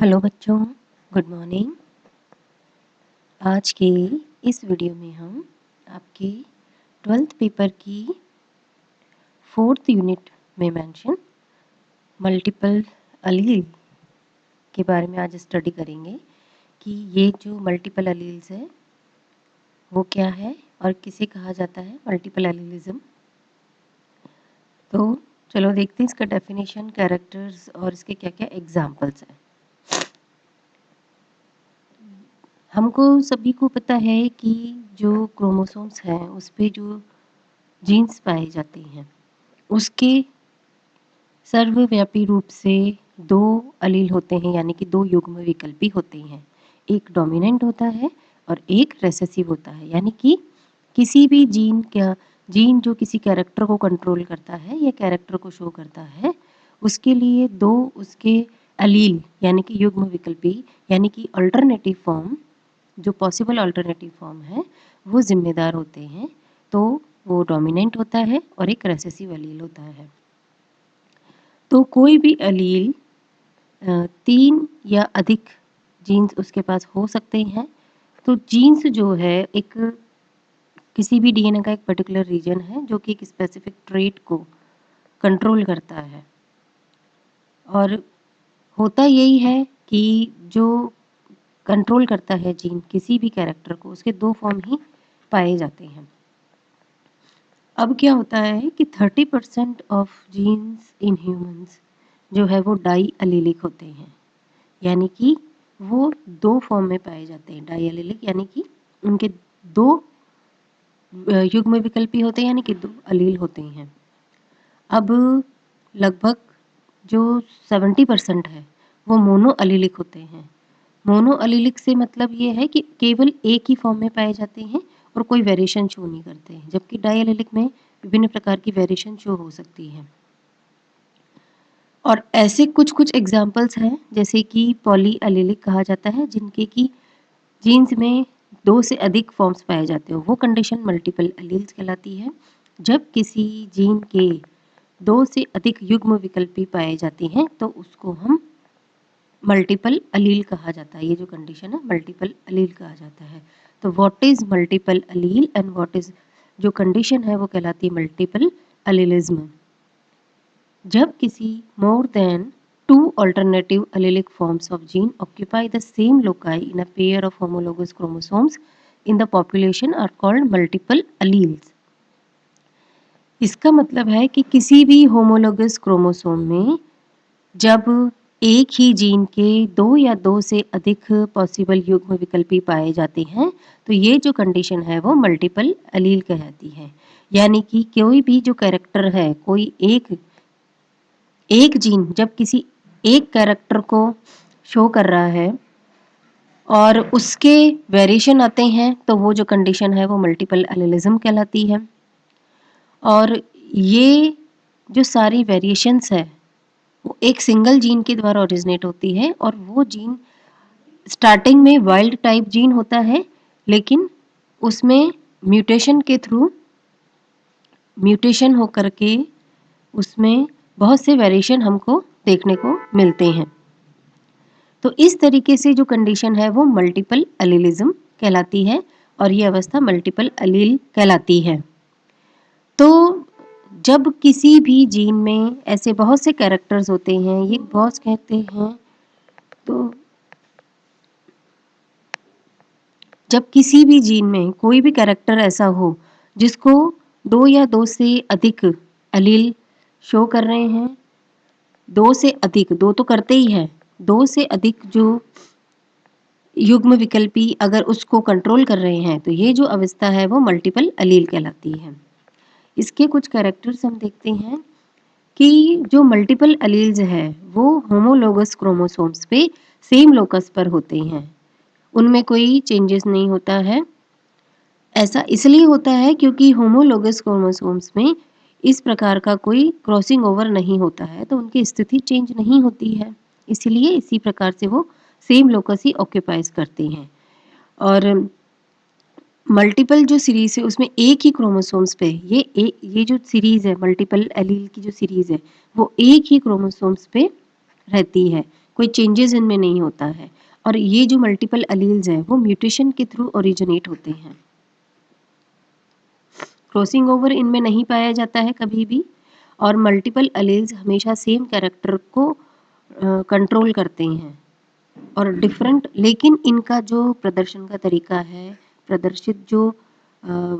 Hello बच्चों, good morning. आज के इस वीडियो में हम आपके 12th पेपर की 4th यूनिट में मेंशन मल्टीपल अलील के बारे में आज स्टडी करेंगे कि ये जो मल्टीपल अलील्स है वो क्या है और किसे कहा जाता है मल्टीपल अलीलिज्म। तो चलो देखते हैं इसका डेफिनेशन, कैरेक्टर्स और इसके क्या क्या एग्जाम्पल्स हैं। हमको सभी को पता है कि जो क्रोमोसोम्स हैं उस पे जो जीन्स पाए जाते हैं उसके सर्वव्यापी रूप से दो अलील होते हैं, यानी कि दो युग्म विकल्पी होते हैं। एक डोमिनेंट होता है और एक रेसेसिव होता है, यानी कि किसी भी जीन जो किसी कैरेक्टर को कंट्रोल करता है या कैरेक्टर को शो करता है उसके लिए दो उसके अलील यानी कि युग्म विकल्पी यानी कि अल्टरनेटिव फॉर्म, जो पॉसिबल अल्टरनेटिव फॉर्म है वो जिम्मेदार होते हैं। तो वो डोमिनेंट होता है और एक रेसेसिव अलील होता है। तो कोई भी अलील 3 या अधिक जीन्स उसके पास हो सकते हैं। तो जीन्स जो है एक किसी भी डीएनए का एक पर्टिकुलर रीजन है जो कि एक स्पेसिफिक ट्रेट को कंट्रोल करता है। और होता यही है कि जो कंट्रोल करता है जीन किसी भी कैरेक्टर को, उसके दो फॉर्म ही पाए जाते हैं। अब क्या होता है कि 30% ऑफ जीन्स इन ह्यूमंस जो है वो डाई अलीलिक होते हैं, यानी कि वो दो फॉर्म में पाए जाते हैं। डाई अलीलिक यानी कि उनके दो युग्म विकल्पी होते हैं, यानी कि दो अलील होते हैं। अब लगभग जो 70% है वो मोनो अलीलिक होते हैं। मोनो अलीलिक से मतलब ये है कि केवल एक ही फॉर्म में पाए जाते हैं और कोई वेरिएशन शो नहीं करते हैं, जबकि डाई अलीलिक में विभिन्न प्रकार की वेरिएशन शो हो सकती है। और ऐसे कुछ कुछ एग्जाम्पल्स हैं जैसे कि पॉली अलीलिक कहा जाता है, जिनके की जीन्स में दो से अधिक फॉर्म्स पाए जाते हो। वो कंडीशन मल्टीपल अलील्स कहलाती है। जब किसी जीन के दो से अधिक युग्म विकल्पी पाए जाते हैं तो उसको हम मल्टीपल अलील कहा जाता है। ये जो कंडीशन है मल्टीपल अलील कहा जाता है। तो what is multiple allele and what is जो कंडीशन है वो कहलाती है मल्टीपल अलीलिज्म। जब किसी more than two alternative allelic forms of gene occupy the same loci in a pair of homologous chromosomes in the population are called multiple alleles। इसका मतलब है कि किसी भी होमोलोगस क्रोमोसोम में जब एक ही जीन के दो या दो से अधिक पॉसिबल युग्म विकल्पी पाए जाते हैं तो ये जो कंडीशन है वो मल्टीपल अलील कहलाती है। यानी कि कोई भी जो कैरेक्टर है, कोई एक जीन जब किसी एक कैरेक्टर को शो कर रहा है और उसके वेरिएशन आते हैं तो वो जो कंडीशन है वो मल्टीपल एलीलिज्म कहलाती है। और ये जो सारी वेरिएशंस है वो एक सिंगल जीन के द्वारा ओरिजिनेट होती है और वो जीन स्टार्टिंग में वाइल्ड टाइप जीन होता है, लेकिन उसमें म्यूटेशन के थ्रू म्यूटेशन होकर के उसमें बहुत से वेरिएशन हमको देखने को मिलते हैं। तो इस तरीके से जो कंडीशन है वो मल्टीपल अलीलिज्म कहलाती है और ये अवस्था मल्टीपल अलील कहलाती है। तो जब किसी भी जीन में ऐसे बहुत से कैरेक्टर्स होते हैं, ये बहुत कहते हैं, तो जब किसी भी जीन में कोई भी कैरेक्टर ऐसा हो जिसको दो या दो से अधिक अलील शो कर रहे हैं, दो से अधिक, दो तो करते ही हैं, दो से अधिक जो युग्म विकल्पी अगर उसको कंट्रोल कर रहे हैं तो ये जो अवस्था है वो मल्टीपल अलील कहलाती है। इसके कुछ कैरेक्टर्स हम देखते हैं कि जो मल्टीपल अलील्स है वो होमोलोगस क्रोमोसोम्स पे सेम लोकस पर होते हैं, उनमें कोई चेंजेस नहीं होता है। ऐसा इसलिए होता है क्योंकि होमोलोगस क्रोमोसोम्स में इस प्रकार का कोई क्रॉसिंग ओवर नहीं होता है, तो उनकी स्थिति चेंज नहीं होती है, इसलिए इसी प्रकार से वो सेम लोकस ही ऑक्यूपाइज करते हैं। और मल्टीपल जो सीरीज है उसमें एक ही क्रोमोसोम्स पे ये जो सीरीज है मल्टीपल एलील की जो सीरीज है वो एक ही क्रोमोसोम्स पे रहती है, कोई चेंजेस इनमें नहीं होता है। और ये जो मल्टीपल अलील्स हैं वो म्यूटेशन के थ्रू ओरिजिनेट होते हैं। क्रॉसिंग ओवर इनमें नहीं पाया जाता है कभी भी, और मल्टीपल अलील्स हमेशा सेम कैरेक्टर को कंट्रोल करते हैं और डिफरेंट, लेकिन इनका जो प्रदर्शन का तरीका है, प्रदर्शित जो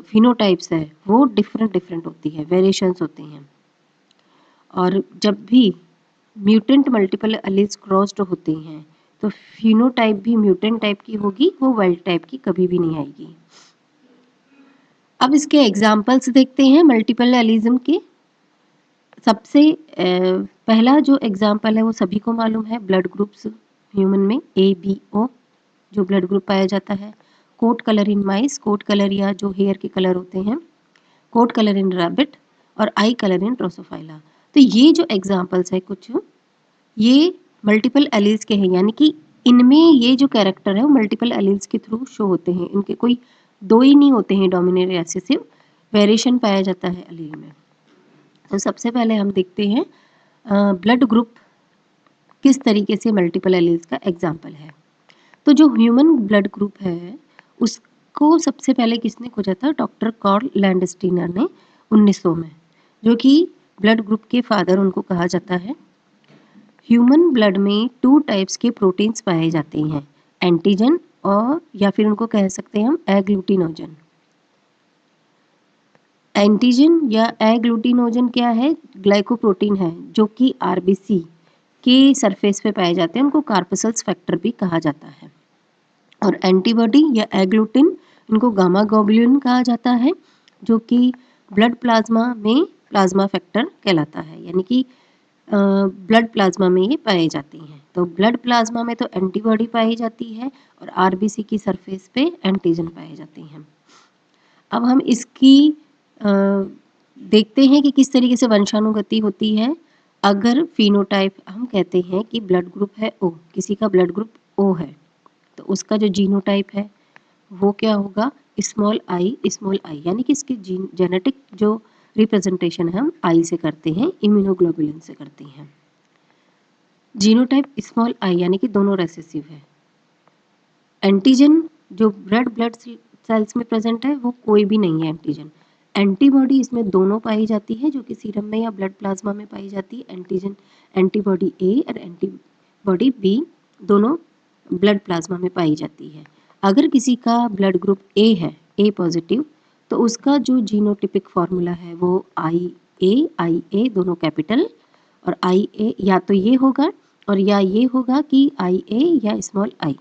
फिनोटाइप्स है वो डिफरेंट होती है, वेरिएशंस होती हैं। और जब भी म्यूटेंट मल्टीपल अलील्स क्रॉस्ड होते हैं तो फिनोटाइप भी म्यूटेंट टाइप की होगी, वो वाइल्ड टाइप की कभी भी नहीं आएगी। अब इसके एग्जाम्पल्स देखते हैं मल्टीपल एलिज्म के। सबसे पहला जो एग्जाम्पल है वो सभी को मालूम है, ब्लड ग्रुप्स ह्यूमन में ABO जो ब्लड ग्रुप पाया जाता है। Coat colour in mice, coat colour या जो हेयर के कलर होते हैं, कोट कलर इन रैबिट, और आई कलर इन ड्रोसोफाइला। तो ये जो एग्जाम्पल्स है कुछ, ये मल्टीपल एलील्स के हैं, यानी कि इनमें ये जो कैरेक्टर है वो मल्टीपल एलील्स के थ्रू शो होते हैं। इनके कोई दो ही नहीं होते हैं डोमिनेंट रिसेसिव, वेरिएशन पाया जाता है एलील में। तो सबसे पहले हम देखते हैं ब्लड ग्रुप किस तरीके से मल्टीपल एलील्स का एग्जाम्पल है। तो जो ह्यूमन ब्लड ग्रुप है उसको सबसे पहले किसने खोजा था? डॉक्टर कार्ल लैंडस्टीनर ने 1900 में, जो कि ब्लड ग्रुप के फादर उनको कहा जाता है। ह्यूमन ब्लड में 2 टाइप्स के प्रोटीन्स पाए जाते हैं, एंटीजन और या फिर उनको कह सकते हैं हम एग्लूटिनोजन। एंटीजन या एग्लूटिनोजन क्या है? ग्लाइकोप्रोटीन है जो कि आरबीसी के सरफेस पे पाए जाते हैं, उनको कार्पसल्स फैक्टर भी कहा जाता है। और एंटीबॉडी या एग्लूटिन, इनको गामा ग्लोबुलिन कहा जाता है, जो कि ब्लड प्लाज्मा में प्लाज्मा फैक्टर कहलाता है, यानी कि ब्लड प्लाज्मा में ये पाए जाती हैं। तो ब्लड प्लाज्मा में तो एंटीबॉडी पाई जाती है और आरबीसी की सरफेस पे एंटीजन पाए जाते हैं। अब हम इसकी देखते हैं कि किस तरीके से वंशानुगति होती है। अगर फिनोटाइप हम कहते हैं कि ब्लड ग्रुप है O, किसी का ब्लड ग्रुप O है, तो उसका जो जीनोटाइप है वो क्या होगा? स्मॉल आई, यानी कि इसकी जेनेटिक जो रिप्रेजेंटेशन है हम आई से करते हैं, इम्यूनोग्लोबुलिन से करते हैं। जीनोटाइप स्मॉल आई यानी कि दोनों रेसेसिव है। एंटीजन जो ब्लड सेल्स में प्रेजेंट है वो कोई भी नहीं है एंटीजन। एंटीबॉडी इसमें दोनों पाई जाती है, जो कि सीरम में या ब्लड प्लाज्मा में पाई जाती है। एंटीजन एंटीबॉडी A और एंटीबॉडी B दोनों ब्लड प्लाज्मा में पाई जाती है। अगर किसी का ब्लड ग्रुप A है, A पॉजिटिव, तो उसका जो जीनोटिपिक फॉर्मूला है वो IA दोनों कैपिटल, और IA या तो ये होगा और या ये होगा कि IA या स्मॉल आई।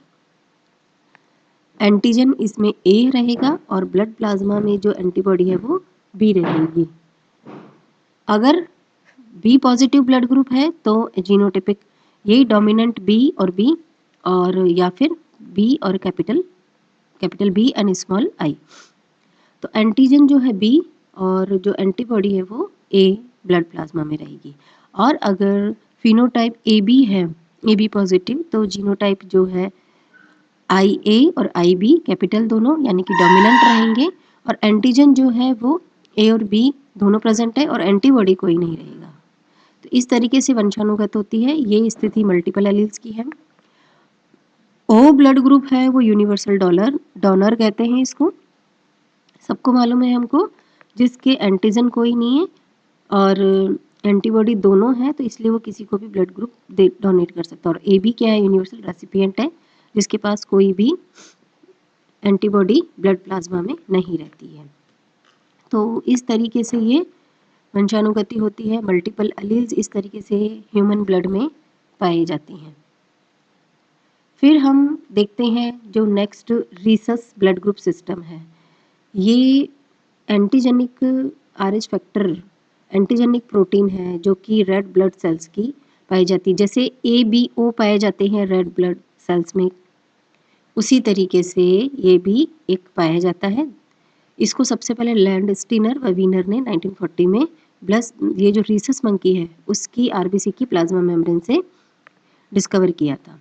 एंटीजन इसमें A रहेगा और ब्लड प्लाज्मा में जो एंटीबॉडी है वो B रहेगी। अगर B पॉजिटिव ब्लड ग्रुप है तो जीनोटिपिक यही डोमिनेंट B और B, और या फिर B और capital B and small I। तो एंटीजन जो है B और जो एंटीबॉडी है वो A ब्लड प्लाज्मा में रहेगी। और अगर फिनोटाइप AB है, AB पॉजिटिव, तो जीनोटाइप जो है IA और IB कैपिटल दोनों यानी कि डोमिनेंट रहेंगे, और एंटीजन जो है वो A और B दोनों प्रेजेंट है और एंटीबॉडी कोई नहीं रहेगा। तो इस तरीके से वंशानुगत होती है। ये स्थिति मल्टीपल एलील्स की है। O ब्लड ग्रुप है वो यूनिवर्सल डोनर कहते हैं इसको, सबको मालूम है हमको, जिसके एंटीजन कोई नहीं है और एंटीबॉडी दोनों है, तो इसलिए वो किसी को भी ब्लड ग्रुप डोनेट कर सकता है। और AB क्या है? यूनिवर्सल रेसिपिएंट है, जिसके पास कोई भी एंटीबॉडी ब्लड प्लाज्मा में नहीं रहती है। तो इस तरीके से ये वंशानुगति होती है। मल्टीपल एलील्स इस तरीके से ह्यूमन ब्लड में पाई जाती हैं। फिर हम देखते हैं जो next Rhesus blood group system है। ये antigenic RH factor antigenic protein है जो कि रेड ब्लड सेल्स की पाई जाती है। जैसे ABO पाए जाते हैं रेड ब्लड सेल्स में, उसी तरीके से ये भी एक पाया जाता है। इसको सबसे पहले लैंडस्टीनर व वीनर ने 1940 में प्लस ये जो रीसस मंकी है उसकी आरबीसी की प्लाज्मा मेम्ब्रेन से डिस्कवर किया था।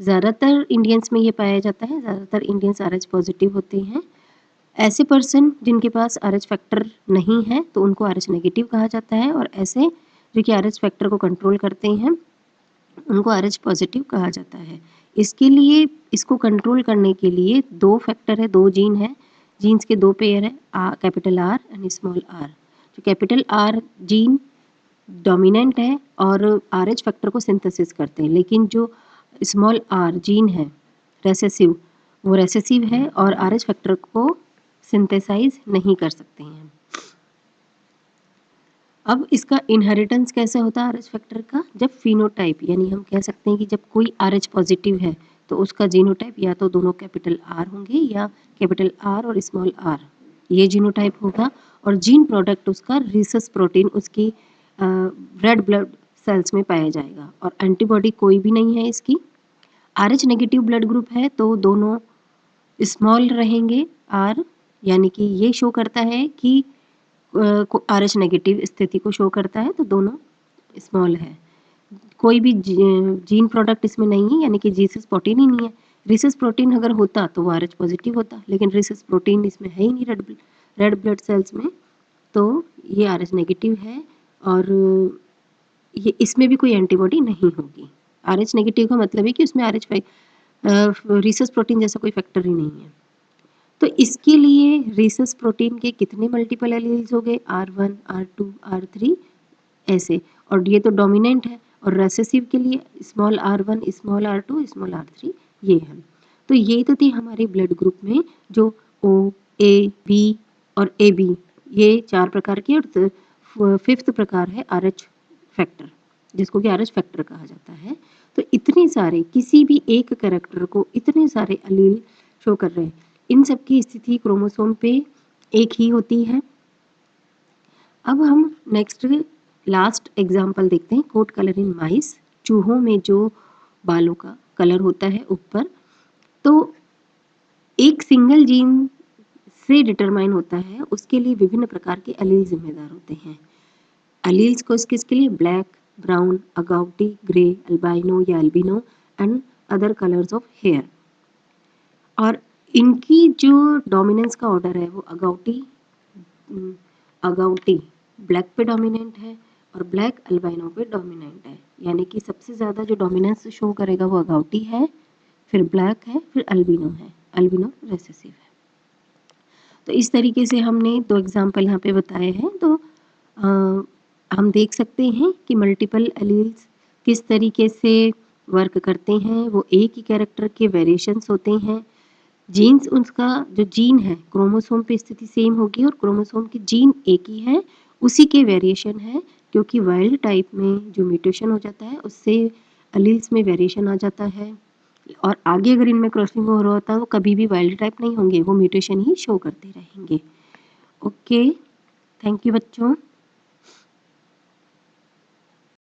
ज़्यादातर इंडियंस में ये पाया जाता है। ज़्यादातर इंडियंस RH पॉजिटिव होते हैं। ऐसे पर्सन जिनके पास RH फैक्टर नहीं है तो उनको RH नेगेटिव कहा जाता है, और ऐसे जो कि RH फैक्टर को कंट्रोल करते हैं उनको RH पॉजिटिव कहा जाता है। इसके लिए इसको कंट्रोल करने के लिए 2 फैक्टर है, 2 जीन है, जीन्स के 2 पेयर है, capital R and small r। जो कैपिटल R जीन डोमिनेंट है और RH फैक्टर को सिंथेसिस करते हैं, लेकिन जो स्मॉल r जीन है रेसेसिव, वो रेसेसिव है और RH फैक्टर को सिंथेसाइज नहीं कर सकते हैं। अब इसका इनहेरिटेंस कैसे होता है RH फैक्टर का? जब फिनोटाइप, यानी हम कह सकते हैं कि जब कोई RH पॉजिटिव है तो उसका जीनोटाइप या तो दोनों कैपिटल R होंगे या कैपिटल R और स्मॉल r, ये जीनोटाइप होगा। और जीन प्रोडक्ट उसका रिसस प्रोटीन उसकी रेड ब्लड सेल्स में पाया जाएगा और एंटीबॉडी कोई भी नहीं है इसकी। RH नेगेटिव ब्लड ग्रुप है तो दोनों स्मॉल रहेंगे R, यानी कि ये शो करता है कि RH नेगेटिव स्थिति को शो करता है तो दोनों स्मॉल है। कोई भी जीन प्रोडक्ट इसमें नहीं है, यानी कि जीसस प्रोटीन ही नहीं है। रिसस प्रोटीन अगर होता तो वो RH पॉजिटिव होता, लेकिन रिसस प्रोटीन इसमें है ही नहीं रेड ब्लड सेल्स में, तो ये RH नेगेटिव है और ये इसमें भी कोई एंटीबॉडी नहीं होगी। RH नेगेटिव का मतलब है कि उसमें रिसस प्रोटीन जैसा कोई फैक्टर ही नहीं है। तो इसके लिए रिसस प्रोटीन के कितने मल्टीपल एलील्स हो गए? R1, R2, R3 ऐसे, और ये तो डोमिनेंट है। और रेसेसिव के लिए small r1, small r2, small r3 ये है। तो ये तो थी हमारे ब्लड ग्रुप में जो O, A, B और AB, ये 4 प्रकार के, और 5th प्रकार है RH फैक्टर, जिसको कि RH फैक्टर कहा जाता है। तो इतने सारे, किसी भी एक कैरेक्टर को इतने सारे एलील शो कर रहे हैं, इन सब की स्थिति क्रोमोसोम पे एक ही होती है। अब हम नेक्स्ट लास्ट एग्जाम्पल देखते हैं, कोट कलर इन माइस। चूहों में जो बालों का कलर होता है ऊपर, तो एक सिंगल जीन से डिटरमाइन होता है, उसके लिए विभिन्न प्रकार के एलील जिम्मेदार होते हैं। एलील्स को किसके लिए? Black, brown, agouti, grey, albino या albino and other colours of hair. और इनकी जो डोमिनेंस का ऑर्डर है वो अगाउटी ब्लैक पे डोमिनेंट है और ब्लैक अल्बाइनो पे डोमिनेंट है, यानी कि सबसे ज़्यादा जो डोमिनेंस शो करेगा वो अगाउटी है, फिर ब्लैक है, फिर अल्बिनो है, अल्बिनो रेसेसिव है। तो इस तरीके से हमने 2 एग्जाम्पल यहाँ पे बताए हैं। तो हम देख सकते हैं कि मल्टीपल एलील्स किस तरीके से वर्क करते हैं। वो एक ही कैरेक्टर के वेरिएशंस होते हैं। जीन्स, उसका जो जीन है क्रोमोसोम पे स्थिति सेम होगी और क्रोमोसोम की जीन एक ही है, उसी के वेरिएशन है, क्योंकि वाइल्ड टाइप में जो म्यूटेशन हो जाता है उससे एलील्स में वेरिएशन आ जाता है। और आगे अगर इनमें क्रॉसिंग हो रहा होता है वो कभी भी वाइल्ड टाइप नहीं होंगे, वो म्यूटेशन ही शो करते रहेंगे। ओके, थैंक यू बच्चों।